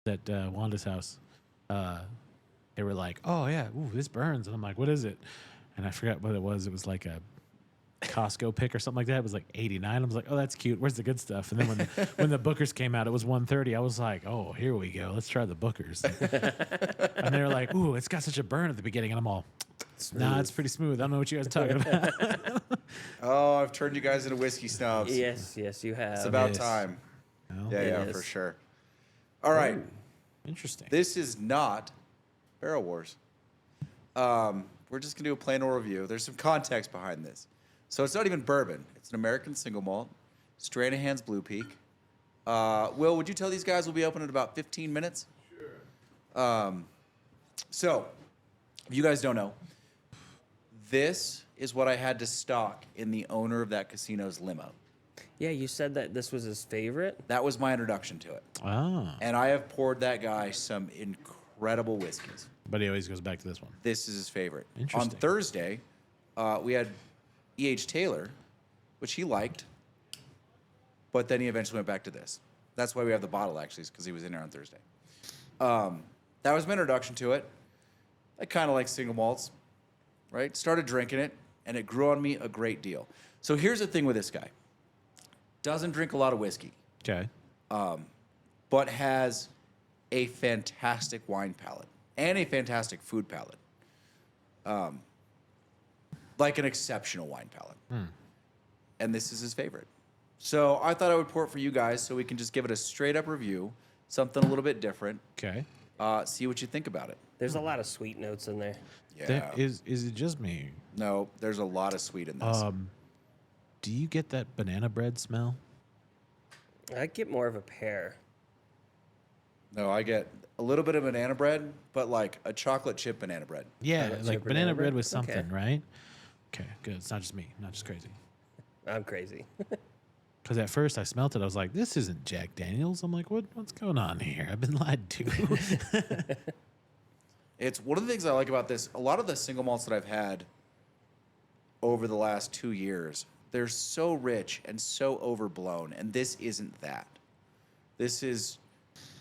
at Wanda's house, they were like, "Oh yeah, ooh, this burns," and I'm like, "What is it?" And I forgot what it was. It was like a Costco pick or something like that. It was like 89. I was like, "Oh, that's cute. Where's the good stuff?" And then when the Bookers came out, it was 130. I was like, "Oh, here we go. Let's try the Bookers." And they were like, "Ooh, it's got such a burn at the beginning," and I'm all, "Nah, it's pretty smooth. I don't know what you guys are talking about." Oh, I've turned you guys into whiskey snobs. Yes, yes, you have. It's about Yes. time. No? Yeah, It yeah, is. for sure. All right. Interesting. This is not Barrel Wars. We're just going to do a plain old review. There's some context behind this. So it's not even bourbon. It's an American single malt, Stranahan's Blue Peak. Will, would you tell these guys we'll be open in about 15 minutes? Sure. So, if you guys don't know, this is what I had to stock in the owner of that casino's limo. Yeah, you said that this was his favorite. That was my introduction to it. Ah, And I have poured that guy some incredible whiskeys. but he always goes back to this one. This is his favorite. On Interesting. Thursday, we had E.H. Taylor, which he liked, but then he eventually went back to this. That's why we have the bottle, actually, because he was in there on Thursday. That was my introduction to it. I kind of like single malts, right? Started drinking it, and it grew on me a great deal. So here's the thing with this guy. Doesn't drink a lot of whiskey, Okay. but has a fantastic wine palate and a fantastic food palate. Like an exceptional wine palate. And this is his favorite. So I thought I would pour it for you guys so we can just give it a straight up review, something a little bit different. Okay. See what you think about it. There's a lot of sweet notes in there. Yeah. That is it just me? No, there's a lot of sweet in this. Do you get that banana bread smell? I get more of a pear. No, I get a little bit of banana bread, but like a chocolate chip banana bread. Yeah, Chocolate like chip banana banana bread bread? with something, Okay. right? Okay, good. It's not just me, not just crazy. I'm crazy. Because at first I smelt it, I was like, "This isn't Jack Daniels." I'm like, "What's going on here? I've been lied to." It's one of the things I like about this. A lot of the single malts that I've had over the last 2 years, they're so rich and so overblown, and this isn't that. This is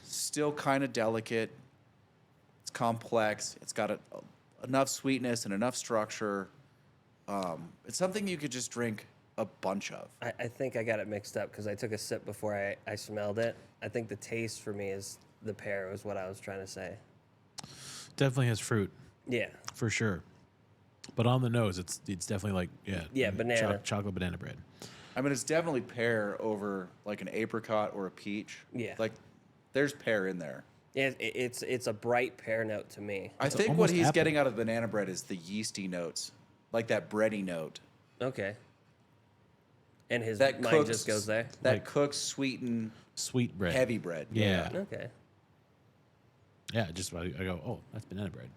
still kind of delicate. It's complex. It's got enough sweetness and enough structure. It's something you could just drink a bunch of. I think I got it mixed up because I took a sip before I smelled it. I think the taste for me is the pear was what I was trying to say. Definitely has fruit Yeah. for sure, but on the nose, it's definitely like Yeah, banana. chocolate banana bread. I mean, it's definitely pear over like an apricot or a peach. Yeah. Like, there's pear in there. Yeah, it's a bright pear note to me. I It's think what almost he's apple. getting out of the banana bread is the yeasty notes, like that bready note. Okay. And his That mind cooks, just goes there. That Like- cooks, sweeten, Sweet bread, heavy bread. Yeah, Okay. yeah. Just I go, "Oh, that's banana bread."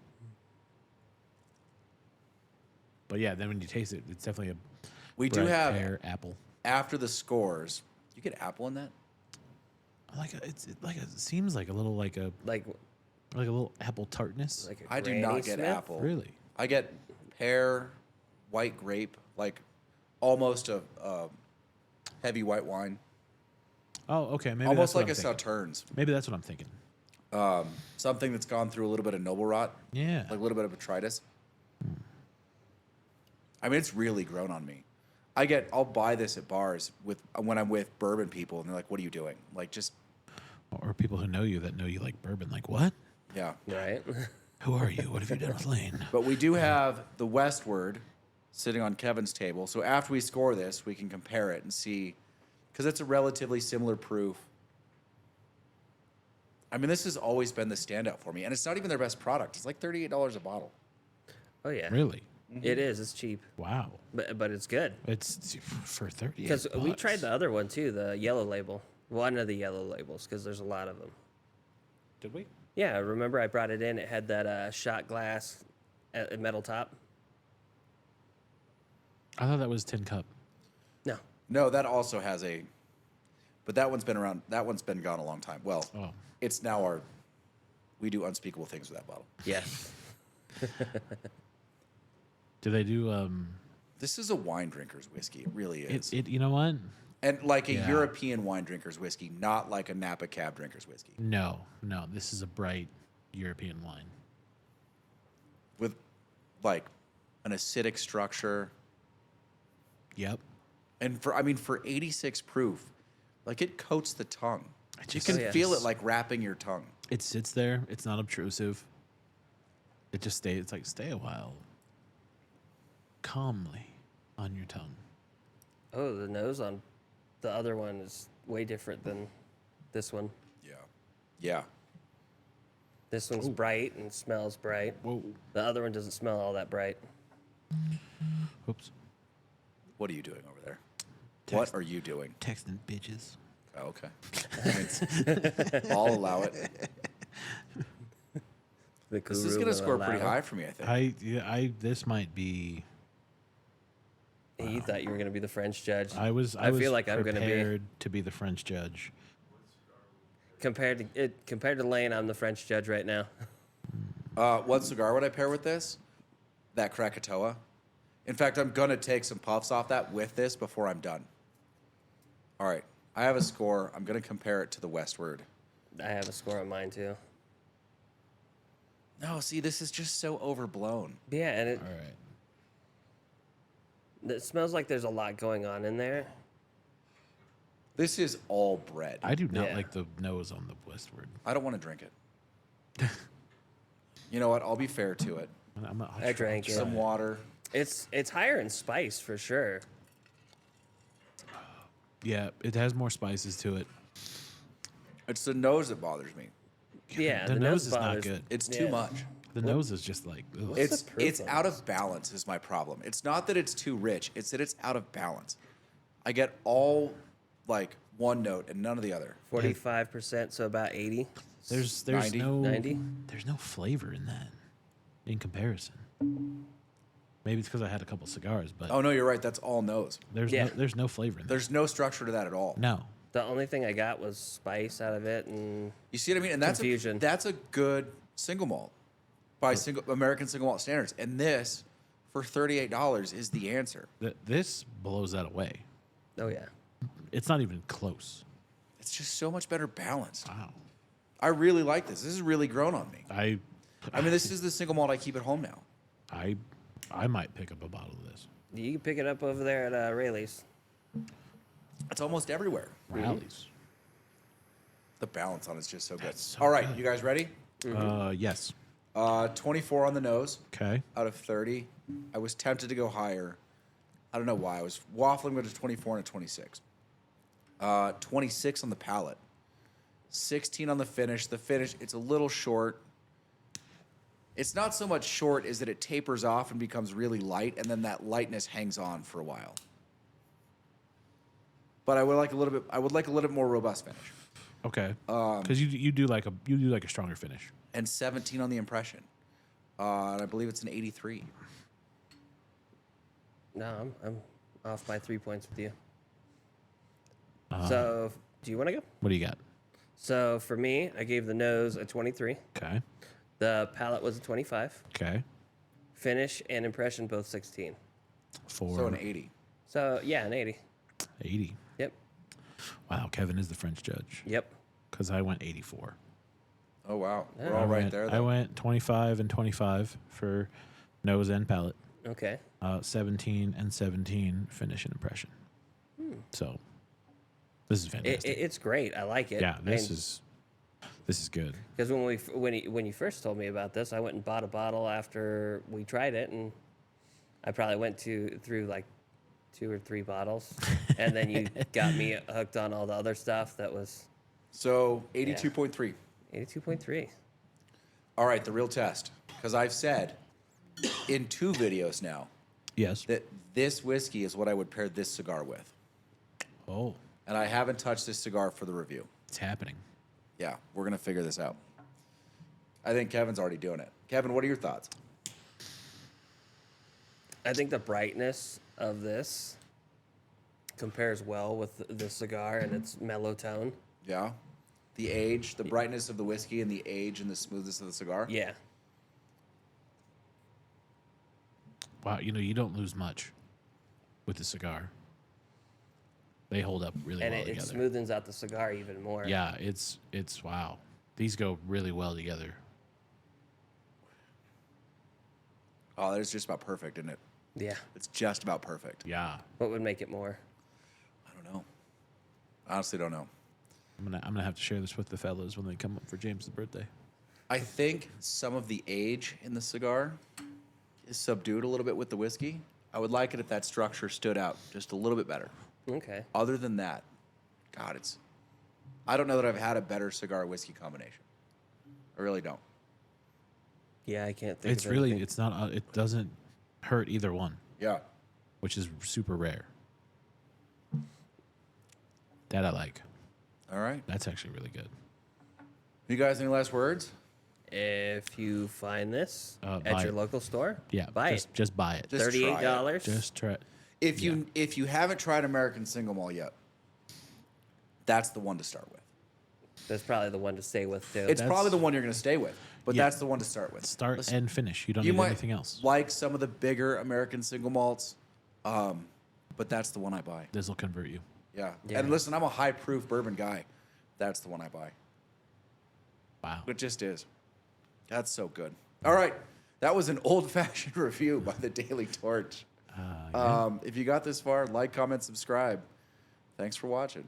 But yeah, then when you taste it, it's definitely a We do bread, have, pear, apple. after the scores, you get apple in that? It seems like a little like a Like little apple tartness. like a I do Granny not get Smith? apple. Really? I get pear, white grape, like almost a heavy white wine. Oh, okay. Maybe Almost that's what like a I'm thinking. Sauternes. Maybe that's what I'm thinking. Something that's gone through a little bit of noble rot. Yeah. Like a little bit of botrytis. I mean, it's really grown on me. I'll buy this at bars when I'm with bourbon people, and they're like, "What are you doing?" Like, just Or people who know you that know you like bourbon. Like, what? yeah. Right. Who are you? What have you done with Lane? But we do have the Westward sitting on Kevin's table. So after we score this, we can compare it and see, because it's a relatively similar proof. I mean, this has always been the standout for me, and it's not even their best product. It's like $38 a bottle. Oh yeah. Really? It is. It's cheap, Wow. but it's good. It's for 30. Because we tried the other one too, the yellow label. One of the yellow labels, because there's a lot of them. Did we? Yeah, remember I brought it in. It had that shot glass metal top. I thought that was Tin Cup. No. No, that also has but that one's been around. That one's been gone a long time. Well, Oh. it's now we do unspeakable things with that bottle. Yes. Do they do This is a wine drinker's whiskey. It really is. it you know what? And like a Yeah. European wine drinker's whiskey, not like a Napa Cab drinker's whiskey. No, this is a bright European wine. With like an acidic structure. Yep. And for 86 proof, like it coats the tongue. You just- can Oh, yeah. feel it like wrapping your tongue. It sits there. It's not obtrusive. It just stays. It's like stay a while, calmly, on your tongue. Oh, the nose on the other one is way different than this one. Yeah. Yeah. This one's bright and smells bright. Whoa. The other one doesn't smell all that bright. Oops. What are you doing over there? What are you doing? Texting bitches. Oh, okay. I'll allow it. This is going to score pretty high for me, I think. This might be. You thought you were going to be the French judge. I was feel like I'm going to be prepared to be the French judge. compared to Lane. I'm the French judge right now. What cigar would I pair with this? That Krakatoa. In fact, I'm going to take some puffs off that with this before I'm done. All right. I have a score. I'm going to compare it to the Westward. I have a score on mine too. No, see, this is just so overblown. Yeah, and All right. it smells like there's a lot going on in there. This is all bread. I do not Yeah. like the nose on the Westward. I don't want to drink it. You know what? I'll be fair to it. I drank it. Some water. It's higher in spice for sure. Yeah, it has more spices to it. It's the nose that bothers me. Yeah, the nose is not bothers- good. It's too Yeah. much. The nose is just like. Ugh. What's It's the proof it's on out this? of balance is my problem. It's not that it's too rich. It's that it's out of balance. I get all like one note and none of the other. 45%, so about 80. There's 90? no 90? There's no flavor in that, in comparison. Maybe it's because I had a couple cigars, but Oh no, you're right. That's all nose. Yeah. there's no flavor in There's no structure to that at all. that. No. The only thing I got was spice out of it, and You see what I mean? And that's Confusion. that's a good single malt by American single malt standards. And this for $38 is the answer. This blows that away. oh yeah, It's not even close. It's just so much better balanced. Wow. I really like this. This has really grown on me. I I mean, this is the single malt I keep at home now. I might pick up a bottle of this. you can pick it up over there at Rayleigh's. It's almost everywhere. Rallies. The balance on it's just so good. That's so All right, good. you guys ready? Yes. 24 on the nose Okay. out of 30. I was tempted to go higher. I don't know why. I was waffling with a 24 and a 26. 26 on the palate. 16 on the finish. The finish, it's a little short. It's not so much short as that it tapers off and becomes really light, and then that lightness hangs on for a while. But I would like a little bit more robust finish. Okay. Because you do like a stronger finish. And 17 on the impression. And I believe it's an 83. No, I'm off by 3 points with you. So, do you want to go? What do you got? So for me, I gave the nose a 23. Okay. The palate was a 25. Okay. Finish and impression both 16. So an 80. So yeah, an 80. 80. Yep. Wow, Kevin is the French judge. Yep. Because I went 84. Oh, wow. Yeah. We're all right there. I Though. went 25 and 25 for nose and palate. Okay. 17 and 17 finish and impression. So this is fantastic. It's great. I like it. Yeah, this is good. Because when you first told me about this, I went and bought a bottle after we tried it, and I probably went through like 2 or 3 bottles, and then you got me hooked on all the other stuff that was So 82.3. 82.3. All right, the real test. Because I've said in 2 videos now Yes. that this whiskey is what I would pair this cigar with. Oh, And I haven't touched this cigar for the review. it's happening. Yeah, we're going to figure this out. I think Kevin's already doing it. Kevin, what are your thoughts? I think the brightness of this compares well with the cigar and its mellow tone. Yeah? The age, the brightness of the whiskey, and the age and the smoothness of the cigar? Yeah. Wow, you don't lose much with the cigar. They hold up really and well it together. smoothens out the cigar even more. Yeah, it's wow. These go really well together. Oh, that is just about perfect, isn't it? Yeah. It's just about perfect. Yeah, What would make it more? I don't know. I honestly don't know. I'm gonna have to share this with the fellas when they come up for James' birthday. I think some of the age in the cigar is subdued a little bit with the whiskey. I would like it if that structure stood out just a little bit better. Okay. Other than that, God, I don't know that I've had a better cigar whiskey combination. I really don't. Yeah, I can't think. It's of really anything. it's not it doesn't hurt either one, Yeah. which is super rare. That I like. All right. That's actually really good. You guys, any last words? If you find this Buy at your it. local store, Yeah, buy just buy it. Just try it. $38. Just try. If you haven't tried American Single Malt yet, that's the one to start with. That's probably the one to stay with too. It's probably the one you're going to stay with, but Yeah. that's the one to start with. Start Listen, and finish. You don't you need might anything else. like some of the bigger American Single Malts, but that's the one I buy. This will convert you. Yeah. Yeah. And listen, I'm a high proof bourbon guy. That's the one I buy. Wow. It just is. That's so good. All right. That was an old fashioned review by the Daily Torch. Yeah. If you got this far, like, comment, subscribe. Thanks for watching.